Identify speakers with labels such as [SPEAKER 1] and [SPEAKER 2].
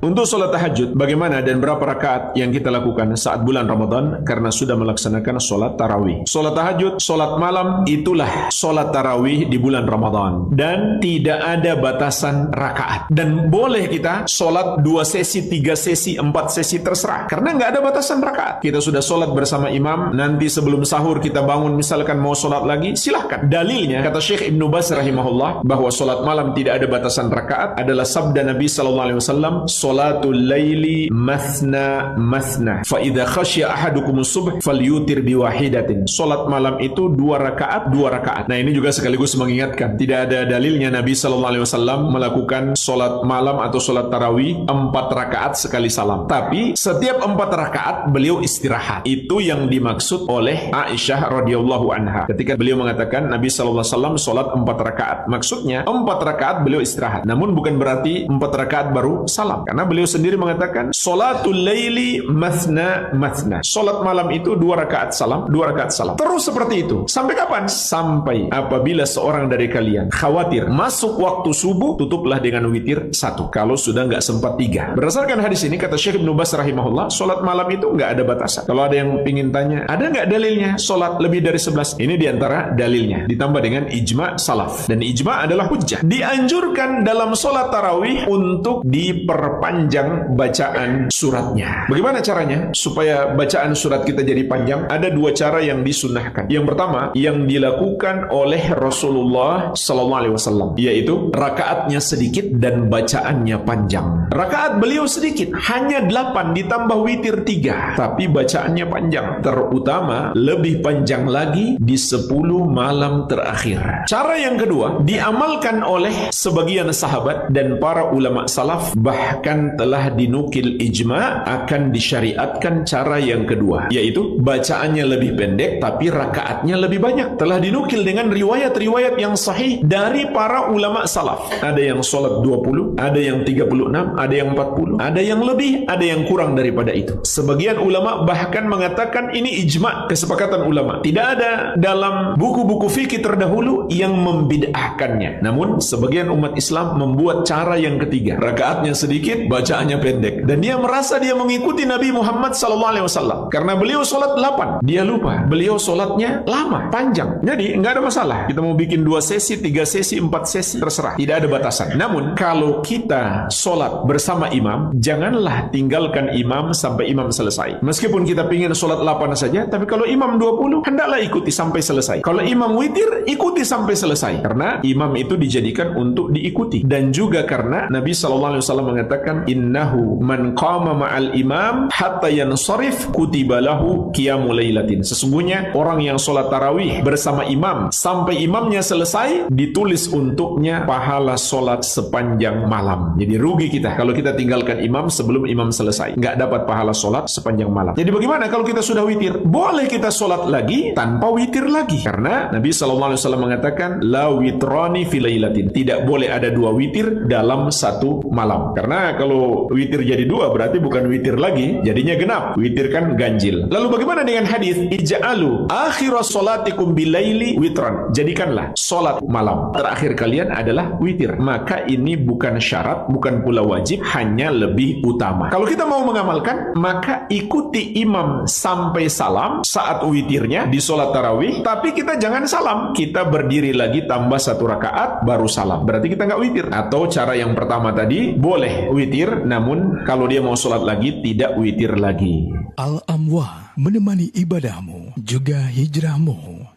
[SPEAKER 1] Untuk sholat tahajud, bagaimana dan berapa rakaat yang kita lakukan saat bulan Ramadan karena sudah melaksanakan sholat tarawih. Sholat tahajud, sholat malam, itulah sholat tarawih di bulan Ramadan. Dan tidak ada batasan rakaat. Dan boleh kita sholat 2 sesi, 3 sesi, 4 sesi, terserah. Karena nggak ada batasan rakaat. Kita sudah sholat bersama imam, nanti sebelum sahur kita bangun misalkan mau sholat lagi, silahkan. Dalilnya, kata Syekh Ibnu Baz rahimahullah, bahwa sholat malam tidak ada batasan rakaat adalah sabda Nabi SAW, Salatul laili mathna mathna fa idza khasya ahadukumus subh falyutir biwahidatin. Salat malam itu 2 rakaat 2 rakaat. Nah, ini juga sekaligus mengingatkan, tidak ada dalilnya Nabi sallallahu alaihi wasallam melakukan salat malam atau salat tarawih 4 rakaat sekali salam. Tapi setiap 4 rakaat beliau istirahat. Itu yang dimaksud oleh Aisyah radhiyallahu anha ketika beliau mengatakan Nabi sallallahu alaihi wasallam salat 4 rakaat. Maksudnya 4 rakaat beliau istirahat. Namun bukan berarti 4 rakaat baru salam. Karena beliau sendiri mengatakan salatul laili mathna mathna. Salat malam itu 2 rakaat salam, 2 rakaat salam. Terus seperti itu. Sampai kapan? Sampai apabila seorang dari kalian khawatir masuk waktu subuh, tutuplah dengan witir 1. Kalau sudah nggak sempat 3. Berdasarkan hadis ini, kata Syekh Ibnu Baz rahimahullah, salat malam itu nggak ada batasan. Kalau ada yang ingin tanya, ada nggak dalilnya salat lebih dari 11? Ini diantara dalilnya. Ditambah dengan ijma' salaf. Dan ijma' adalah hujjah. Dianjurkan dalam salat tarawih untuk diperpanjang bacaan suratnya. Bagaimana caranya supaya bacaan surat kita jadi panjang? Ada 2 cara yang disunnahkan. Yang pertama, yang dilakukan oleh Rasulullah SAW, yaitu rakaatnya sedikit dan bacaannya panjang. Rakaat beliau sedikit, hanya 8 ditambah witir 3, tapi bacaannya panjang. Terutama lebih panjang lagi di 10 malam terakhir. Cara yang kedua, diamalkan oleh sebagian sahabat dan para ulama salaf, bahkan telah dinukil ijma' akan disyariatkan cara yang kedua, yaitu bacaannya lebih pendek tapi rakaatnya lebih banyak. Telah dinukil dengan riwayat-riwayat yang sahih dari para ulama salaf. Ada yang sholat 20, ada yang 36, ada yang 40, ada yang lebih, ada yang kurang daripada itu. Sebagian ulama bahkan mengatakan ini ijma', kesepakatan ulama. Tidak ada dalam buku-buku fikih terdahulu yang membid'ahkannya. Namun sebagian umat Islam membuat cara yang ketiga. Rakaatnya sedikit, bacaannya pendek. Dan dia merasa dia mengikuti Nabi Muhammad SAW. Karena beliau sholat 8. Dia lupa. Beliau sholatnya lama, panjang. Jadi nggak ada masalah. Kita mau bikin 2 sesi, 3 sesi, 4 sesi, terserah. Tidak ada batasan. Namun, kalau kita sholat bersama imam, janganlah tinggalkan imam sampai imam selesai. Meskipun kita ingin sholat 8 saja, tapi kalau imam 20, hendaklah ikuti sampai selesai. Kalau imam witir, ikuti sampai selesai. Karena imam itu dijadikan untuk diikuti. Dan juga karena Nabi SAW mengatakan, innahu man qama ma'al imam hatta yansarif kutiba lahu qiyamul lailatin. Sesungguhnya orang yang sholat tarawih bersama imam sampai imamnya selesai, ditulis untuknya pahala sholat sepanjang malam. Jadi rugi kita kalau kita tinggalkan imam sebelum imam selesai, nggak dapat pahala sholat sepanjang malam. Jadi bagaimana kalau kita sudah witir? Boleh kita sholat lagi tanpa witir lagi, karena Nabi SAW mengatakan la witrani fi lailatin. Tidak boleh ada 2 witir dalam 1 malam. Karena kalau witir jadi 2 berarti bukan witir lagi, jadinya genap. Witir kan ganjil. Lalu bagaimana dengan hadis ij'alu akhiras sholatikum bilaili witran? Jadikanlah sholat malam terakhir kalian adalah witir. Maka ini bukan syarat, bukan pula wajib, hanya lebih utama. Kalau kita mau mengamalkan, maka ikuti imam sampai salam saat witirnya di sholat tarawih, tapi kita jangan salam. Kita berdiri lagi tambah 1 rakaat baru salam. Berarti kita nggak witir. Atau cara yang pertama tadi, boleh witir, namun kalau dia mau sholat lagi, tidak witir lagi.
[SPEAKER 2] Al-Amwah menemani ibadahmu juga hijrahmu.